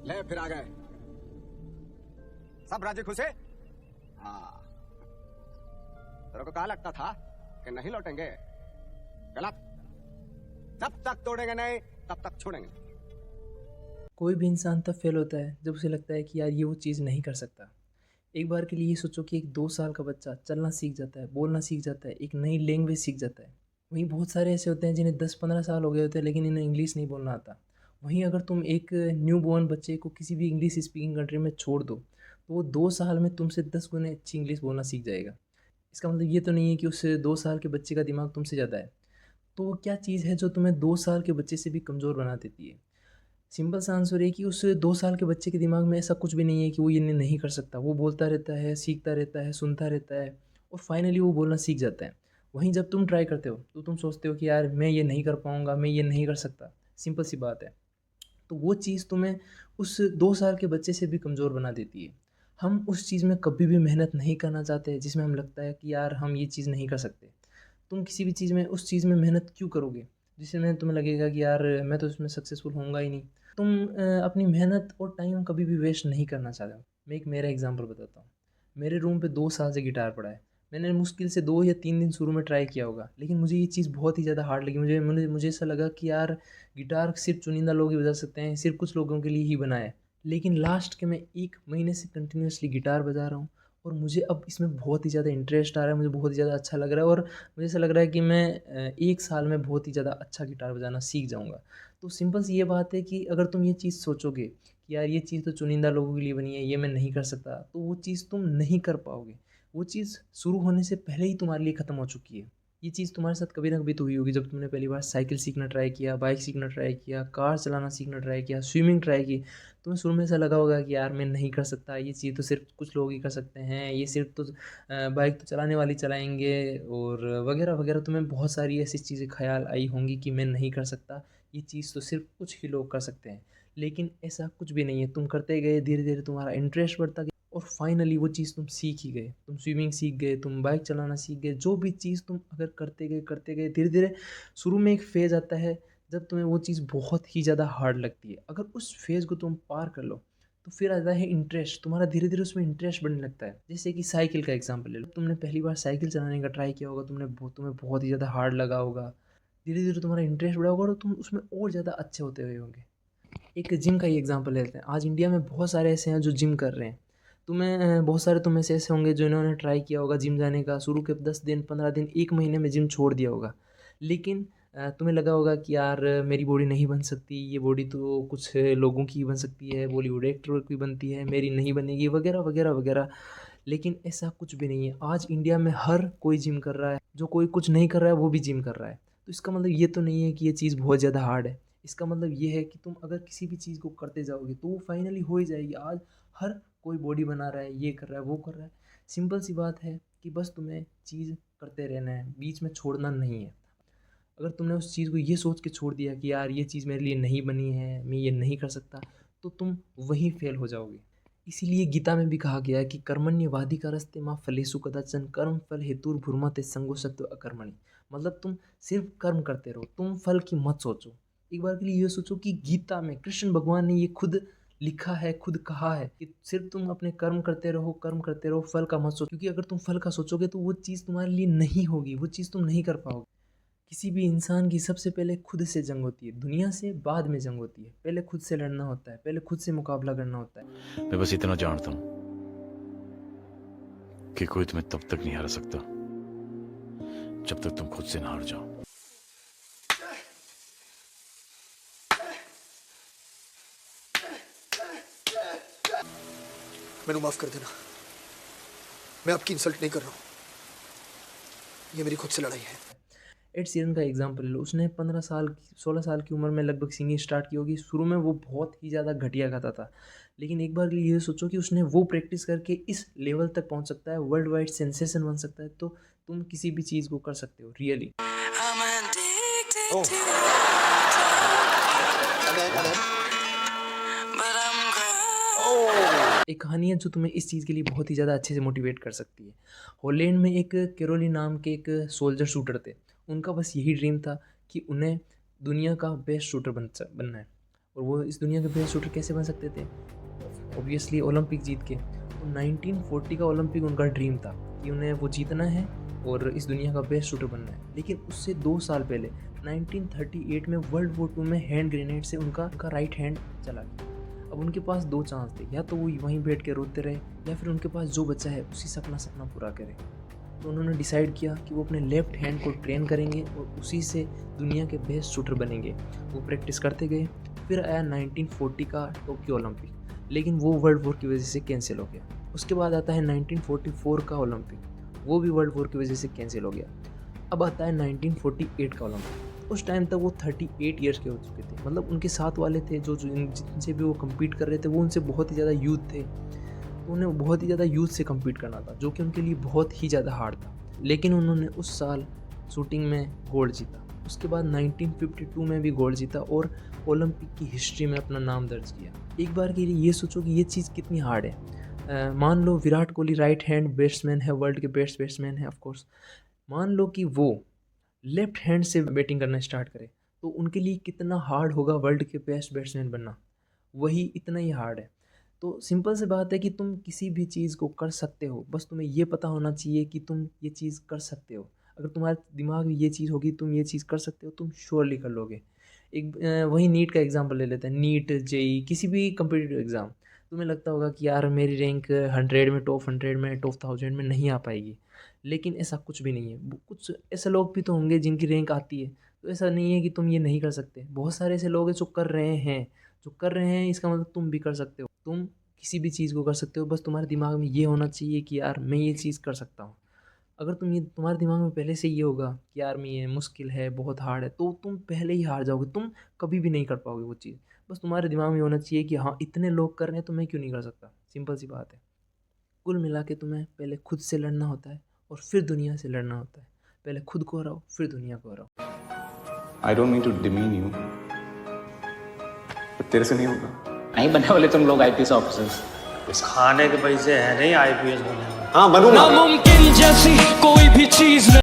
ले फिर आ गए। सब राज्य खुश है। हाँ, तेरे को कहा लगता था कि नहीं लौटेंगे? गलत। जब तक तोड़ेंगे नहीं तब तक छोड़ेंगे। कोई भी इंसान तब फेल होता है जब उसे लगता है कि यार ये वो चीज़ नहीं कर सकता। एक बार के लिए ये सोचो कि एक 2 साल का बच्चा चलना सीख जाता है, बोलना सीख जाता है, एक नई लैंग्वेज सीख जाता है। वहीं बहुत सारे ऐसे होते हैं जिन्हें 10-15 साल हो गए होते हैं लेकिन इन्हें इंग्लिश नहीं बोलना आता। वहीं अगर तुम एक न्यू बॉर्न बच्चे को किसी भी इंग्लिश स्पीकिंग कंट्री में छोड़ दो तो वो 2 साल में तुमसे 10 गुने अच्छी इंग्लिश बोलना सीख जाएगा। इसका मतलब ये तो नहीं है कि उस 2 साल के बच्चे का दिमाग तुमसे ज़्यादा है। तो वो क्या चीज़ है जो तुम्हें 2 साल के बच्चे से भी कमज़ोर बना देती है? सिंपल सा आंसर है कि उस 2 साल के बच्चे के दिमाग में ऐसा कुछ भी नहीं है कि वो ये नहीं कर सकता। वो बोलता रहता है, सीखता रहता है, सुनता रहता है और फाइनली वो बोलना सीख जाता है। वहीं जब तुम ट्राई करते हो तो तुम सोचते हो कि यार मैं ये नहीं कर पाऊँगा, मैं ये नहीं कर सकता। सिंपल सी बात है। तो वो चीज़ तुम्हें उस 2 साल के बच्चे से भी कमज़ोर बना देती है। हम उस चीज़ में कभी भी मेहनत नहीं करना चाहते जिसमें हमें लगता है कि यार हम ये चीज़ नहीं कर सकते। तुम किसी भी चीज़ में उस चीज़ में मेहनत क्यों करोगे जिसमें तुम्हें लगेगा कि यार मैं तो इसमें सक्सेसफुल होऊंगा ही नहीं। तुम अपनी मेहनत और टाइम कभी भी वेस्ट नहीं करना चाहते हो। मैं एक मेरा एग्जांपल बताता हूँ। मेरे रूम पे 2 साल से गिटार पड़ा है। मैंने मुश्किल से 2 या 3 दिन शुरू में ट्राई किया होगा लेकिन मुझे ये चीज़ बहुत ही ज़्यादा हार्ड लगी। मुझे ऐसा लगा कि यार गिटार सिर्फ चुनिंदा लोग ही बजा सकते हैं, सिर्फ कुछ लोगों के लिए ही बना है। लेकिन लास्ट के मैं 1 महीने से कंटिन्यूसली गिटार बजा रहा हूँ और मुझे अब इसमें बहुत ही ज़्यादा इंटरेस्ट आ रहा है, मुझे बहुत ही ज़्यादा अच्छा लग रहा है और मुझे ऐसा लग रहा है कि मैं 1 साल में बहुत ही ज़्यादा अच्छा गिटार बजाना सीख जाऊँगा। तो सिंपल सी ये बात है कि अगर तुम ये चीज़ सोचोगे कि यार ये चीज़ तो चुनिंदा लोगों के लिए बनी है, ये मैं नहीं कर सकता, तो वो चीज़ तुम नहीं कर पाओगे। वो चीज़ शुरू होने से पहले ही तुम्हारे लिए ख़त्म हो चुकी है। ये चीज़ तुम्हारे साथ कभी ना कभी तो हुई होगी जब तुमने पहली बार साइकिल सीखना ट्राई किया, बाइक सीखना ट्राई किया, कार चलाना सीखना ट्राई किया, स्विमिंग ट्राई की। तुम्हें शुरू में ऐसा लगा होगा कि यार मैं नहीं कर सकता, ये चीज़ तो सिर्फ कुछ लोग ही कर सकते हैं, ये सिर्फ तो बाइक तो चलाने वाले चलाएँगे और वगैरह-वगैरह। तुम्हें बहुत सारी ऐसी चीज़ें ख़्याल आई होंगी कि मैं नहीं कर सकता, ये चीज़ तो सिर्फ कुछ ही लोग कर सकते हैं। लेकिन ऐसा कुछ भी नहीं है, तुम करते गए, धीरे-धीरे तुम्हारा इंटरेस्ट बढ़ता गया और फाइनली वो चीज़ तुम सीख ही गए। तुम स्विमिंग सीख गए, तुम बाइक चलाना सीख गए, जो भी चीज़ तुम अगर करते गए, धीरे-धीरे शुरू में एक फ़ेज़ आता है जब तुम्हें वो चीज़ बहुत ही ज़्यादा हार्ड लगती है। अगर उस फ़ेज़ को तुम पार कर लो तो फिर आता है इंटरेस्ट। तुम्हारा धीरे-धीरे उसमें इंटरेस्ट बढ़ने लगता है। जैसे कि साइकिल का एग्ज़ाम्पल ले लो। तुमने पहली बार साइकिल चलाने का ट्राई किया होगा, तुम्हें बहुत ही ज़्यादा हार्ड लगा होगा। धीरे-धीरे तुम्हारा इंटरेस्ट बढ़ा होगा और तुम उसमें और ज़्यादा अच्छे होते हुए होंगे। एक जिम का ही एग्ज़ाम्पल लेते हैं। आज इंडिया में बहुत सारे ऐसे हैं जो जिम कर रहे हैं। बहुत सारे तुम में से ऐसे होंगे जिन्होंने ट्राई किया होगा जिम जाने का, शुरू के 10 दिन, 15 दिन, 1 महीने में जिम छोड़ दिया होगा। लेकिन तुम्हें लगा होगा कि यार मेरी बॉडी नहीं बन सकती, ये बॉडी तो कुछ लोगों की ही बन सकती है, बॉलीवुड एक्टर की बनती है, मेरी नहीं बनेगी वगैरह, वगैरह, वगैरह। लेकिन ऐसा कुछ भी नहीं है। आज इंडिया में हर कोई जिम कर रहा है, जो कोई कुछ नहीं कर रहा है वो भी जिम कर रहा है। तो इसका मतलब ये तो नहीं है कि ये चीज़ बहुत ज़्यादा हार्ड है। इसका मतलब ये है कि तुम अगर किसी भी चीज़ को करते जाओगे तो वो फाइनली हो ही जाएगी। आज हर कोई बॉडी बना रहा है, ये कर रहा है, वो कर रहा है। सिंपल सी बात है कि बस तुम्हें चीज़ करते रहना है, बीच में छोड़ना नहीं है। अगर तुमने उस चीज़ को ये सोच के छोड़ दिया कि यार ये चीज़ मेरे लिए नहीं बनी है, मैं ये नहीं कर सकता, तो तुम वहीं फेल हो जाओगे। इसीलिए गीता में भी कहा गया है कि कर्मण्येवाधिकारस्ते मां फलेषु कदाचन कर्म फल हेतुर्भुर्मते संगोऽसत्व अकर्मणि। मतलब तुम सिर्फ कर्म करते रहो, तुम फल की मत सोचो। एक बार के लिए ये सोचो कि गीता में कृष्ण भगवान ने ये खुद लिखा है, खुद कहा है कि सिर्फ तुम अपने कर्म करते रहो, फल का मत सोचो। क्योंकि अगर तुम फल का सोचोगे तो वो चीज़ तुम्हारे लिए नहीं होगी, वो चीज़ तुम नहीं कर पाओगे। किसी भी इंसान की सबसे पहले खुद से जंग होती है, दुनिया से बाद में जंग होती है। पहले खुद से लड़ना होता है, पहले खुद से मुकाबला करना होता है। मैं बस इतना जानता हूं कि कोई तुम्हें तब तक नहीं हरा सकता जब तक तुम खुद से ना हार जाओ। मैंने माफ कर देना। मैं आपकी इंसल्ट नहीं कर रहा हूं, ये मेरी खुद से लड़ाई है। एड सीरन का एग्जाम्पल ले लो। उसने 16 साल की उम्र में लगभग सिंगिंग स्टार्ट की होगी। शुरू में वो बहुत ही ज़्यादा घटिया गाता था, लेकिन एक बार के लिए ये सोचो कि उसने वो प्रैक्टिस करके इस लेवल तक पहुंच सकता है, वर्ल्ड वाइड सेंसेशन बन सकता है। तो तुम किसी भी चीज़ को कर सकते हो रियली। एक कहानी है जो तुम्हें इस चीज़ के लिए बहुत ही ज़्यादा अच्छे से मोटिवेट कर सकती है। हॉलैंड में एक कैरोली नाम के एक सोल्जर शूटर थे। उनका बस यही ड्रीम था कि उन्हें दुनिया का बेस्ट शूटर बनना है। और वो इस दुनिया के बेस्ट शूटर कैसे बन सकते थे? ऑब्वियसली ओलंपिक जीत के। तो 1940 का ओलंपिक उनका ड्रीम था कि उन्हें वो जीतना है और इस दुनिया का बेस्ट शूटर बनना है। लेकिन उससे 2 साल पहले 1938 में वर्ल्ड वॉर 2 में हैंड ग्रेनेड से उनका राइट हैंड चला गया। अब उनके पास 2 चांस थे, या तो वो वहीं बैठ के रोते रहे या फिर उनके पास जो बच्चा है उसी से अपना सपना पूरा करें। तो उन्होंने डिसाइड किया कि वो अपने लेफ्ट हैंड को ट्रेन करेंगे और उसी से दुनिया के बेस्ट शूटर बनेंगे। वो प्रैक्टिस करते गए। फिर आया 1940 का टोक्यो ओलंपिक, लेकिन वो वर्ल्ड वॉर की वजह से कैंसिल हो गया। उसके बाद आता है 1944 का ओलंपिक, वो भी वर्ल्ड वॉर की वजह से कैंसिल हो गया। अब आता है 1948 का ओलंपिक। उस टाइम तक वो 38 ईयर्स के हो चुके थे, मतलब उनके साथ वाले थे जो जिनसे भी वो कम्पीट कर रहे थे वो उनसे बहुत ही ज़्यादा यूथ थे। तो उन्हें बहुत ही ज़्यादा यूथ से कम्पीट करना था, जो कि उनके लिए बहुत ही ज़्यादा हार्ड था। लेकिन उन्होंने उस साल शूटिंग में गोल्ड जीता। उसके बाद 1952 में भी गोल्ड जीता और ओलंपिक की हिस्ट्री में अपना नाम दर्ज किया। एक बार के लिए ये सोचो कि ये चीज़ कितनी हार्ड है। मान लो Virat Kohli right hand batsman है, वर्ल्ड के बेस्ट बैट्समैन है ऑफकोर्स। मान लो कि वो लेफ्ट हैंड से बैटिंग करना स्टार्ट करे, तो उनके लिए कितना हार्ड होगा वर्ल्ड के बेस्ट बैट्समैन बनना, वही इतना ही हार्ड है। तो सिंपल सी बात है कि तुम किसी भी चीज़ को कर सकते हो, बस तुम्हें ये पता होना चाहिए कि तुम ये चीज़ कर सकते हो। अगर तुम्हारे दिमाग में ये चीज़ होगी तुम ये चीज़ कर सकते हो, तुम श्योरली कर लोगे। एक वही नीट का एग्जांपल ले लेते हैं। नीट, जेई, किसी भी कम्पिटिटिव एग्ज़ाम, तुम्हें लगता होगा कि यार मेरी रैंक 100 में, टॉप 100 में, टॉप 1000 में नहीं आ पाएगी, लेकिन ऐसा कुछ भी नहीं है। कुछ ऐसे लोग भी तो होंगे जिनकी रैंक आती है, तो ऐसा नहीं है कि तुम ये नहीं कर सकते। बहुत सारे ऐसे लोग हैं जो कर रहे हैं, इसका मतलब तुम भी कर सकते हो। तुम किसी भी चीज़ को कर सकते हो, बस तुम्हारे दिमाग में ये होना चाहिए कि यार मैं ये चीज़ कर सकता हूँ। अगर तुम्हारे दिमाग में पहले से ये होगा कि यार मैं ये मुश्किल है, बहुत हार्ड है, तो तुम पहले ही हार जाओगे, तुम कभी भी नहीं कर पाओगे वो चीज़। बस तुम्हारे दिमाग में होना चाहिए कि हाँ इतने लोग कर रहे हैं तो मैं क्यों नहीं कर सकता। सिंपल सी बात है। कुल मिला के तुम्हें पहले खुद से लड़ना होता है और फिर दुनिया से लड़ना होता है। पहले खुद को हराओ, फिर दुनिया को हराओ। I don't mean to demean you, but तेरे से नहीं होगा। नहीं बनने वाले तुम लोग आईपीएस ऑफिसर्स। खाने के पैसे है नहीं आईपीएस बने। हाँ बनूंगा। नामुमकिन जैसी कोई भी चीज